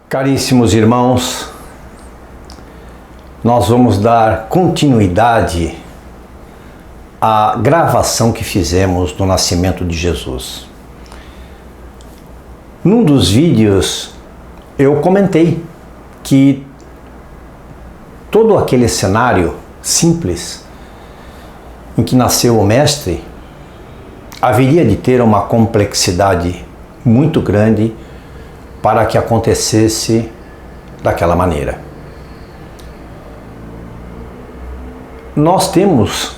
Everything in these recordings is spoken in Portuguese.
Caríssimos irmãos, nós vamos dar continuidade à gravação que fizemos do nascimento de Jesus. Num dos vídeos eu comentei que todo aquele cenário simples em que nasceu o Mestre haveria de ter uma complexidade muito grande para que acontecesse daquela maneira. Nós temos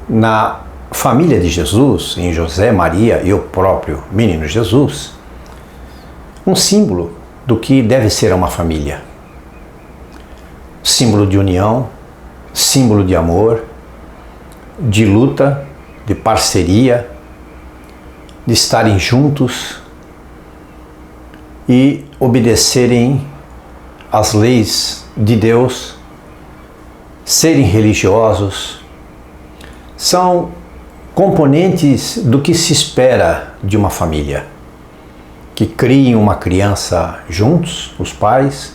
na família de Jesus, em José, Maria e o próprio menino Jesus, um símbolo do que deve ser uma família. Símbolo de união, símbolo de amor, de luta, de parceria, de estarem juntos e obedecerem às leis de Deus, serem religiosos, são componentes do que se espera de uma família, que criem uma criança juntos, os pais,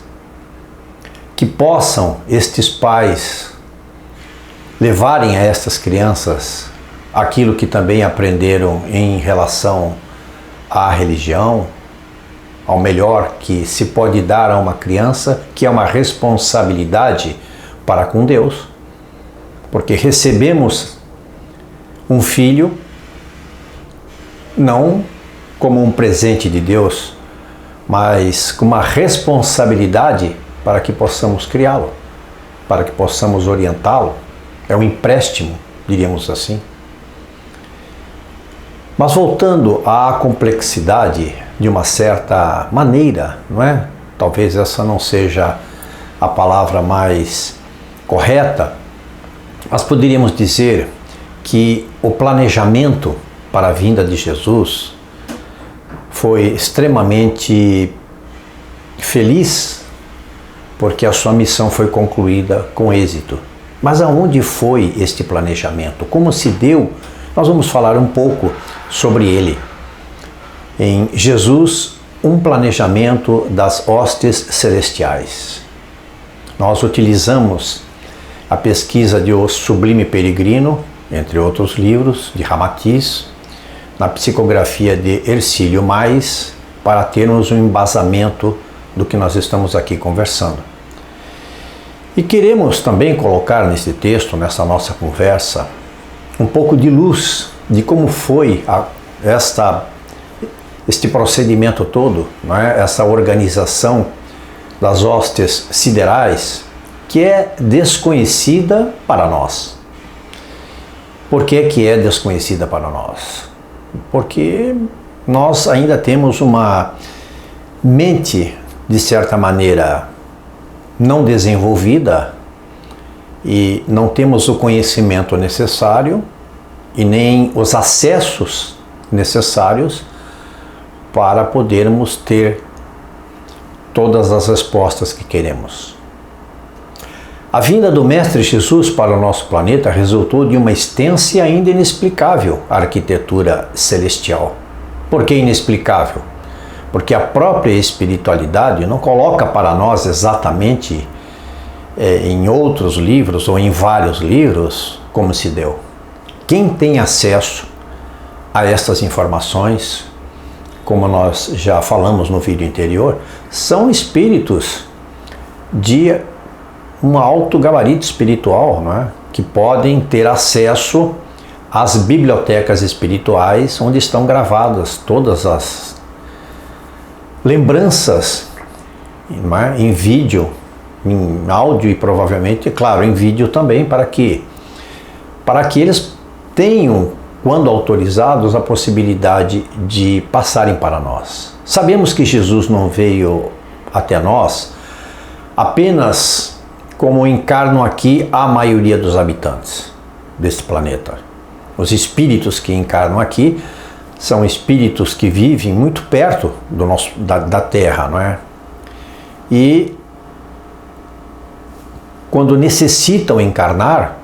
que possam estes pais levarem a estas crianças aquilo que também aprenderam em relação à religião, ao melhor que se pode dar a uma criança, que é uma responsabilidade para com Deus, porque recebemos um filho não como um presente de Deus, mas com uma responsabilidade para que possamos criá-lo, para que possamos orientá-lo. É um empréstimo, diríamos assim. Mas voltando à complexidade de uma certa maneira, não é? Talvez essa não seja a palavra mais correta, mas poderíamos dizer que o planejamento para a vinda de Jesus foi extremamente feliz, porque a sua missão foi concluída com êxito. Mas aonde foi este planejamento? Como se deu? Nós vamos falar um pouco sobre ele. Em Jesus, um planejamento das hostes celestiais. Nós utilizamos a pesquisa de O Sublime Peregrino, entre outros livros, de Ramatiz, na psicografia de Hercílio Mais, para termos um embasamento do que nós estamos aqui conversando. E queremos também colocar nesse texto, nessa nossa conversa, um pouco de luz de como foi este procedimento todo, não é? Essa organização das hostes siderais, que é desconhecida para nós. Por que é desconhecida para nós? Porque nós ainda temos uma mente, de certa maneira, não desenvolvida e não temos o conhecimento necessário e nem os acessos necessários para podermos ter todas as respostas que queremos. A vinda do Mestre Jesus para o nosso planeta resultou de uma extensa e ainda inexplicável arquitetura celestial. Por que inexplicável? Porque a própria espiritualidade não coloca para nós exatamente em outros livros ou em vários livros como se deu. Quem tem acesso a estas informações, como nós já falamos no vídeo anterior, são espíritos de um alto gabarito espiritual, não é? Que podem ter acesso às bibliotecas espirituais onde estão gravadas todas as lembranças, não é? Em vídeo, em áudio e provavelmente, claro, em vídeo também, para que eles tenham, quando autorizados, a possibilidade de passarem para nós. Sabemos que Jesus não veio até nós apenas como encarnam aqui a maioria dos habitantes deste planeta. Os espíritos que encarnam aqui são espíritos que vivem muito perto da Terra, não é? E quando necessitam encarnar,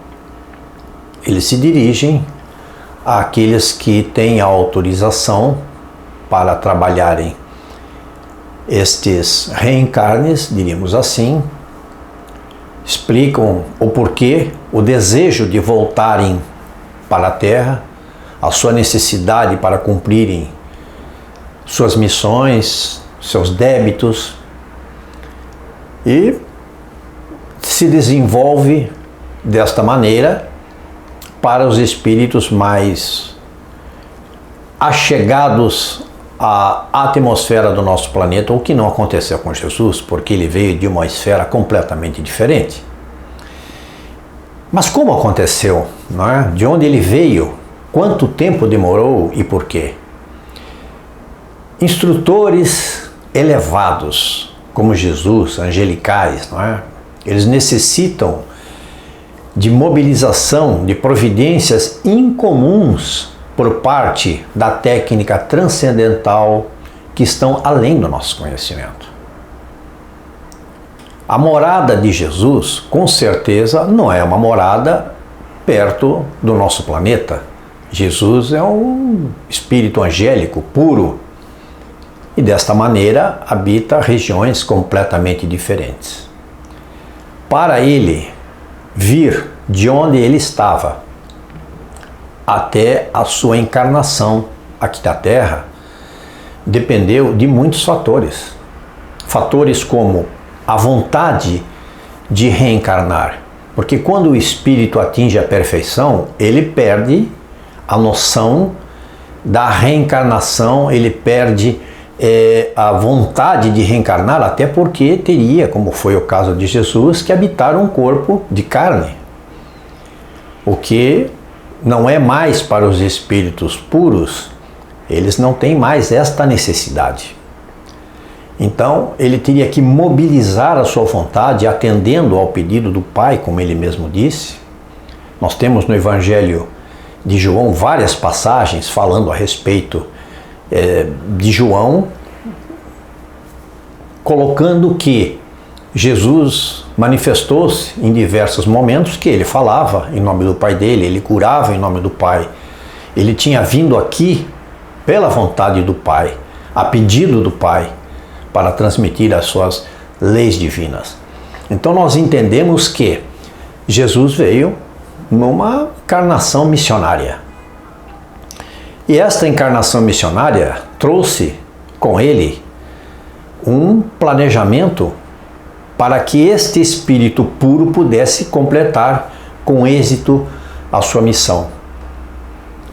eles se dirigem àqueles que têm a autorização para trabalharem Estes reencarnes, diríamos assim, explicam o porquê, o desejo de voltarem para a Terra, a sua necessidade para cumprirem suas missões, seus débitos, e se desenvolve desta maneira para os espíritos mais achegados à atmosfera do nosso planeta, o que não aconteceu com Jesus, porque ele veio de uma esfera completamente diferente. Mas como aconteceu? Não é? De onde ele veio? Quanto tempo demorou e por quê? Instrutores elevados, como Jesus, angelicais, não é? Eles necessitam de mobilização de providências incomuns por parte da técnica transcendental que estão além do nosso conhecimento. A morada de Jesus, com certeza, não é uma morada perto do nosso planeta. Jesus é um espírito angélico puro e desta maneira habita regiões completamente diferentes. Para ele vir de onde ele estava até a sua encarnação aqui na Terra, dependeu de muitos fatores. Fatores como a vontade de reencarnar, porque quando o espírito atinge a perfeição, ele perde a noção da reencarnação, ele perde a vontade de reencarnar, até porque teria, como foi o caso de Jesus, que habitar um corpo de carne, o que não é mais para os espíritos puros, eles não têm mais esta necessidade. Então, ele teria que mobilizar a sua vontade, atendendo ao pedido do Pai, como ele mesmo disse. Nós temos no Evangelho de João várias passagens falando a respeito de João, colocando que Jesus manifestou-se em diversos momentos que ele falava em nome do Pai dele, ele curava em nome do Pai. Ele tinha vindo aqui pela vontade do Pai, a pedido do Pai, para transmitir as suas leis divinas. Então nós entendemos que Jesus veio numa encarnação missionária. E esta encarnação missionária trouxe com ele um planejamento para que este espírito puro pudesse completar com êxito a sua missão.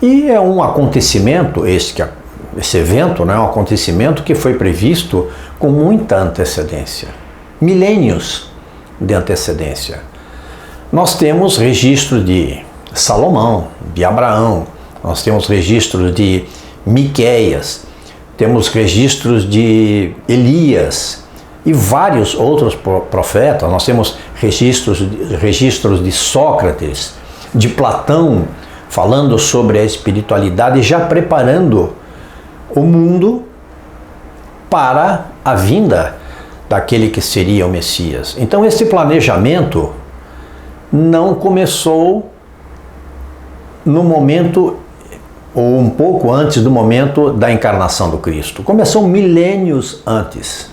E é um acontecimento, esse evento, né, um acontecimento que foi previsto com muita antecedência, milênios de antecedência. Nós temos registro de Salomão, de Abraão, nós temos registros de Miqueias, temos registros de Elias e vários outros profetas. Nós temos registros de Sócrates, de Platão, falando sobre a espiritualidade, já preparando o mundo para a vinda daquele que seria o Messias. Então esse planejamento não começou no momento, ou um pouco antes do momento da encarnação do Cristo. Começou milênios antes.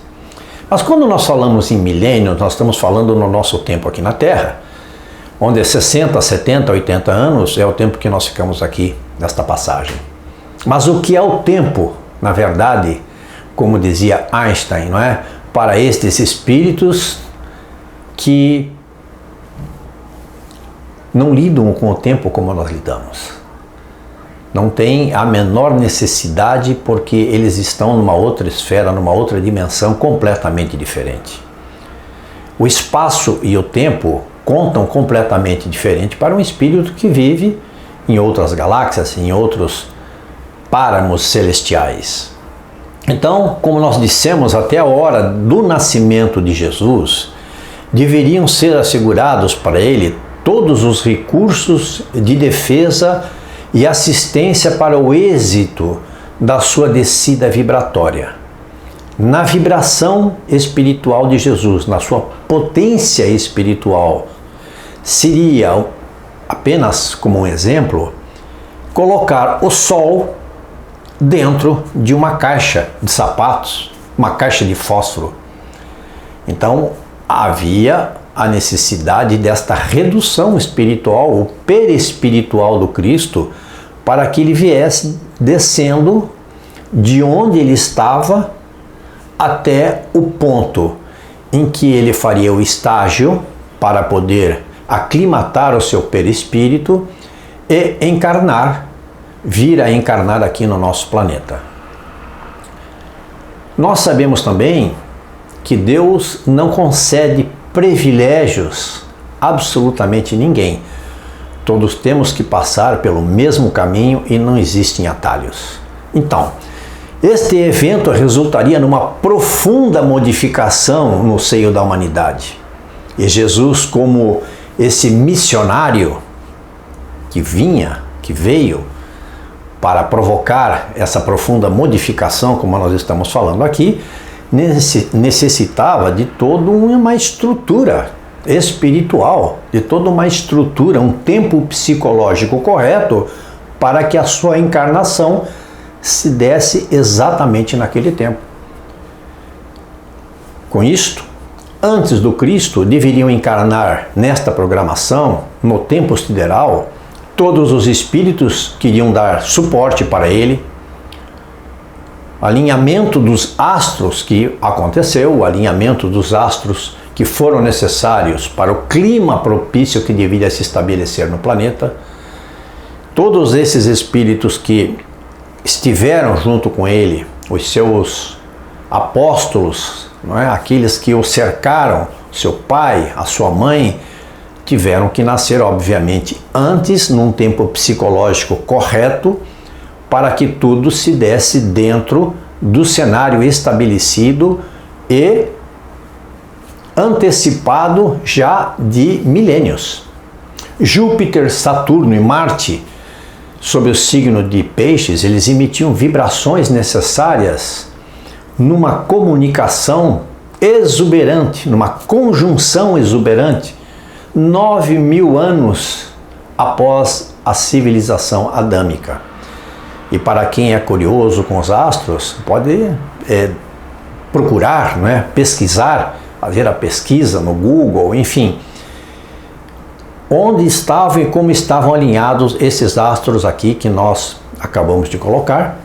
Mas quando nós falamos em milênios, nós estamos falando no nosso tempo aqui na Terra, onde 60, 70, 80 anos é o tempo que nós ficamos aqui nesta passagem. Mas o que é o tempo, na verdade, como dizia Einstein, não é? Para estes espíritos que não lidam com o tempo como nós lidamos. Não tem a menor necessidade, porque eles estão numa outra esfera, numa outra dimensão completamente diferente. O espaço e o tempo contam completamente diferente para um espírito que vive em outras galáxias, em outros páramos celestiais. Então, como nós dissemos, até a hora do nascimento de Jesus, deveriam ser assegurados para ele todos os recursos de defesa e assistência para o êxito da sua descida vibratória. Na vibração espiritual de Jesus, na sua potência espiritual, seria, apenas como um exemplo, colocar o Sol dentro de uma caixa de sapatos uma caixa de fósforo. Então havia a necessidade desta redução espiritual, ou perespiritual do Cristo, para que ele viesse descendo de onde ele estava até o ponto em que ele faria o estágio para poder aclimatar o seu perispírito e encarnar, vir a encarnar aqui no nosso planeta. Nós sabemos também que Deus não concede privilégios a absolutamente ninguém. Todos temos que passar pelo mesmo caminho e não existem atalhos. Então, este evento resultaria numa profunda modificação no seio da humanidade. E Jesus, como esse missionário que veio para provocar essa profunda modificação, como nós estamos falando aqui, necessitava de toda uma estrutura espiritual, de toda uma estrutura, um tempo psicológico correto para que a sua encarnação se desse exatamente naquele tempo. Com isto, antes do Cristo, deveriam encarnar nesta programação, no tempo sideral, todos os espíritos que iriam dar suporte para ele, alinhamento dos astros que aconteceu, o alinhamento dos astros que foram necessários para o clima propício que deveria se estabelecer no planeta, todos esses espíritos que estiveram junto com ele, os seus apóstolos, não é? Aqueles que o cercaram, seu pai, a sua mãe, tiveram que nascer, obviamente, antes, num tempo psicológico correto, para que tudo se desse dentro do cenário estabelecido e antecipado já de milênios. Júpiter, Saturno e Marte, sob o signo de Peixes, eles emitiam vibrações necessárias numa comunicação exuberante, numa conjunção exuberante, 9.000 anos após a civilização adâmica. E para quem é curioso com os astros, pode procurar, não é? Pesquisar, fazer a pesquisa no Google, enfim, onde estavam e como estavam alinhados esses astros aqui que nós acabamos de colocar,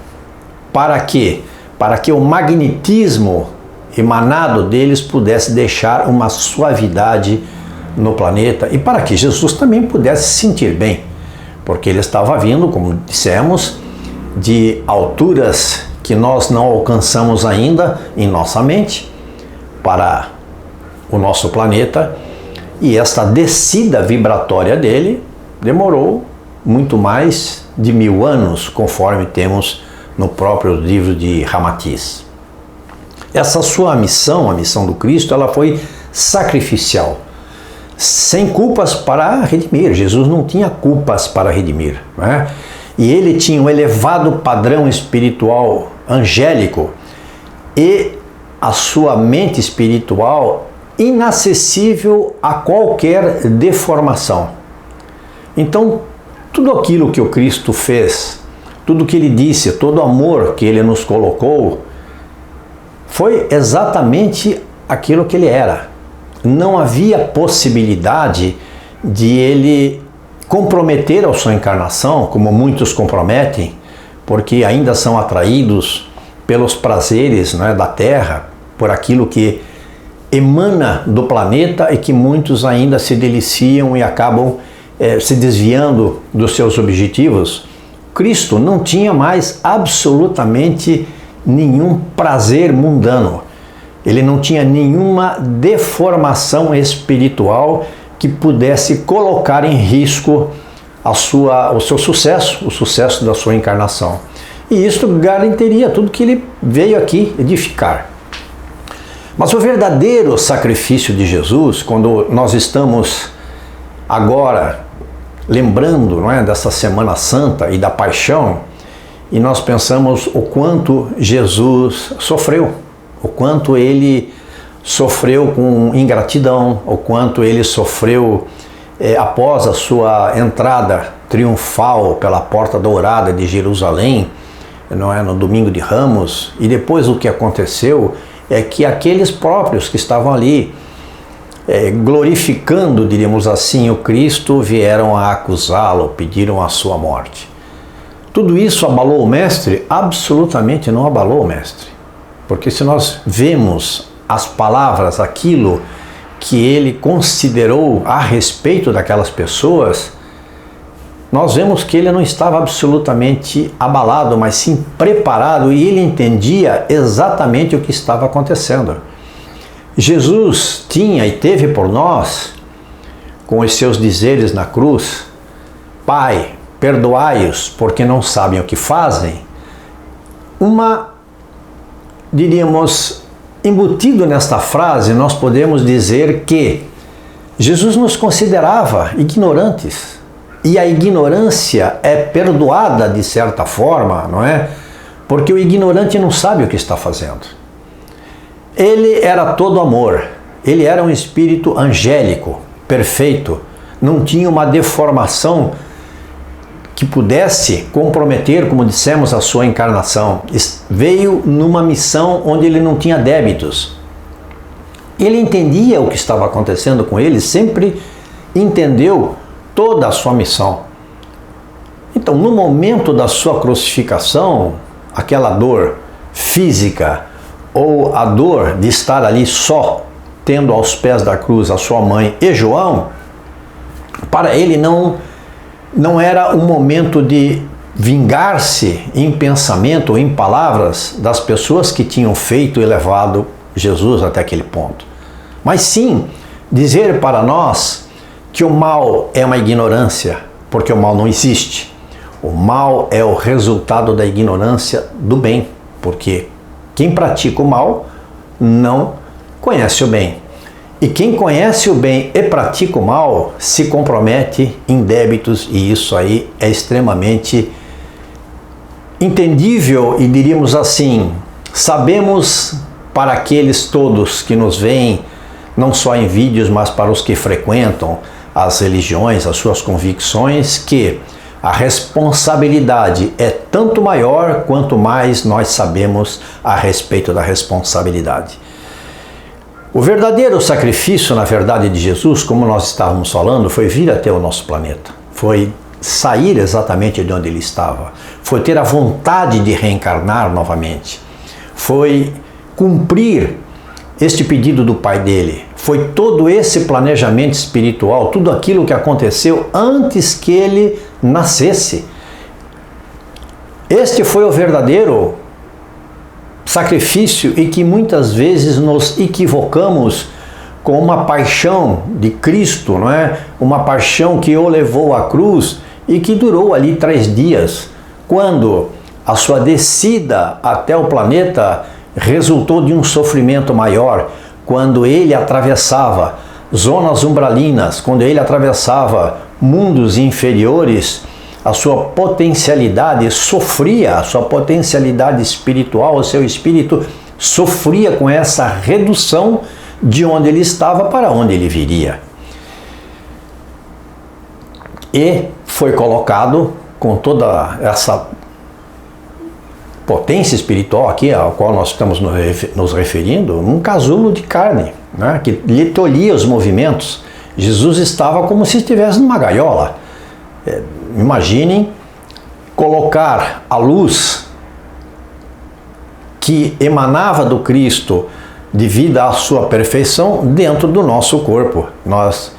para que o magnetismo emanado deles pudesse deixar uma suavidade no planeta e para que Jesus também pudesse se sentir bem, porque ele estava vindo, como dissemos, de alturas que nós não alcançamos ainda em nossa mente para o nosso planeta, e esta descida vibratória dele demorou muito mais de 1000 anos, conforme temos no próprio livro de Ramatiz. Essa sua missão, a missão do Cristo, ela foi sacrificial, sem culpas para redimir. Jesus não tinha culpas para redimir, não é? E ele tinha um elevado padrão espiritual angélico e a sua mente espiritual inacessível a qualquer deformação. Então, tudo aquilo que o Cristo fez, tudo que ele disse, todo o amor que ele nos colocou, foi exatamente aquilo que ele era. Não havia possibilidade de ele comprometer a sua encarnação, como muitos comprometem, porque ainda são atraídos pelos prazeres, não é, da Terra, por aquilo que emana do planeta e que muitos ainda se deliciam e acabam se desviando dos seus objetivos. Cristo não tinha mais absolutamente nenhum prazer mundano. Ele não tinha nenhuma deformação espiritual que pudesse colocar em risco o seu sucesso, o sucesso da sua encarnação. E isso garantiria tudo que ele veio aqui edificar. Mas o verdadeiro sacrifício de Jesus, quando nós estamos agora lembrando, não é, dessa Semana Santa e da Paixão, e nós pensamos o quanto Jesus sofreu, o quanto ele sofreu com ingratidão, o quanto ele sofreu após a sua entrada triunfal pela Porta Dourada de Jerusalém, não é, no domingo de Ramos, e depois o que aconteceu é que aqueles próprios que estavam ali glorificando, diríamos assim, o Cristo, vieram a acusá-lo, pediram a sua morte. Tudo isso abalou o mestre? Absolutamente não abalou o mestre. Porque se nós vemos as palavras, aquilo que ele considerou a respeito daquelas pessoas, nós vemos que ele não estava absolutamente abalado, mas sim preparado, e ele entendia exatamente o que estava acontecendo. Jesus tinha e teve por nós, com os seus dizeres na cruz, Pai, perdoai-os porque não sabem o que fazem, diríamos, embutido nesta frase, nós podemos dizer que Jesus nos considerava ignorantes. E a ignorância é perdoada de certa forma, não é? Porque o ignorante não sabe o que está fazendo. Ele era todo amor, ele era um espírito angélico, perfeito, não tinha uma deformação que pudesse comprometer, como dissemos, a sua encarnação. Veio numa missão onde ele não tinha débitos. Ele entendia o que estava acontecendo com ele, sempre entendeu toda a sua missão. Então, no momento da sua crucificação, aquela dor física ou a dor de estar ali só, tendo aos pés da cruz a sua mãe e João, para ele não era um momento de vingar-se em pensamento ou em palavras das pessoas que tinham feito e levado Jesus até aquele ponto. Mas sim dizer para nós que o mal é uma ignorância, porque o mal não existe. O mal é o resultado da ignorância do bem, porque quem pratica o mal não conhece o bem. E quem conhece o bem e pratica o mal se compromete em débitos, e isso aí é extremamente entendível e diríamos assim, sabemos para aqueles todos que nos veem, não só em vídeos, mas para os que frequentam as religiões, as suas convicções, que a responsabilidade é tanto maior quanto mais nós sabemos a respeito da responsabilidade. O verdadeiro sacrifício, na verdade, de Jesus, como nós estávamos falando, foi vir até o nosso planeta. Foi sair exatamente de onde ele estava. Foi ter a vontade de reencarnar novamente. Foi cumprir este pedido do Pai dele. Foi todo esse planejamento espiritual, tudo aquilo que aconteceu antes que ele nascesse. Este foi o verdadeiro sacrifício, e que muitas vezes nos equivocamos com uma paixão de Cristo, não é? Uma paixão que o levou à cruz e que durou ali 3 dias, quando a sua descida até o planeta resultou de um sofrimento maior, quando ele atravessava zonas umbralinas, quando ele atravessava mundos inferiores, a sua potencialidade sofria, a sua potencialidade espiritual, o seu espírito sofria com essa redução de onde ele estava para onde ele viria. E foi colocado com toda essa potência espiritual aqui, ao qual nós estamos nos referindo, um casulo de carne, né, que lhe tolhia os movimentos. Jesus estava como se estivesse numa gaiola. Imaginem colocar a luz que emanava do Cristo devido à sua perfeição dentro do nosso corpo. Nós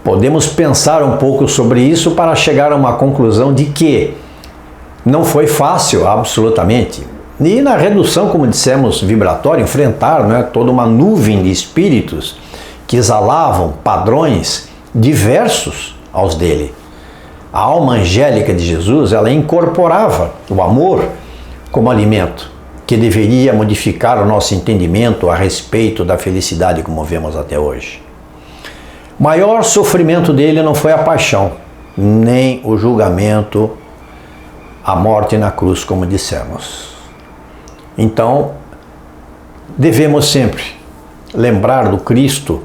podemos pensar um pouco sobre isso para chegar a uma conclusão de que não foi fácil, absolutamente. E na redução, como dissemos, vibratória, enfrentar, né, toda uma nuvem de espíritos que exalavam padrões diversos aos dele. A alma angélica de Jesus, ela incorporava o amor como alimento, que deveria modificar o nosso entendimento a respeito da felicidade como vemos até hoje. O maior sofrimento dele não foi a paixão, nem o julgamento, a morte na cruz, como dissemos. Então, devemos sempre lembrar do Cristo,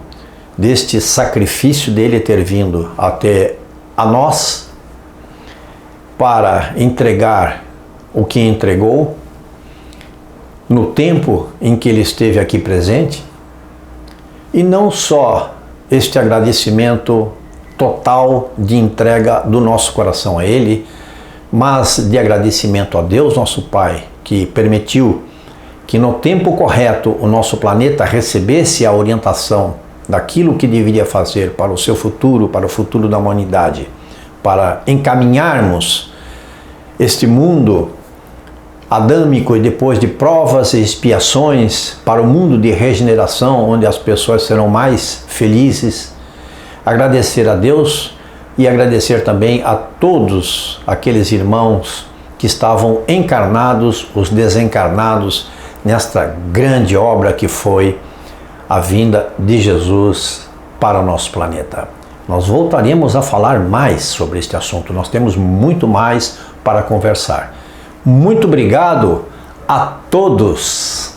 deste sacrifício dele ter vindo até a nós para entregar o que entregou no tempo em que ele esteve aqui presente, e não só este agradecimento total de entrega do nosso coração a Ele, mas de agradecimento a Deus, nosso Pai, que permitiu que no tempo correto o nosso planeta recebesse a orientação daquilo que deveria fazer para o seu futuro, para o futuro da humanidade, para encaminharmos este mundo adâmico e depois de provas e expiações para o mundo de regeneração, onde as pessoas serão mais felizes. Agradecer a Deus e agradecer também a todos aqueles irmãos que estavam encarnados, os desencarnados, nesta grande obra que foi a vinda de Jesus para o nosso planeta. Nós voltaremos a falar mais sobre este assunto, nós temos muito mais para conversar. Muito obrigado a todos!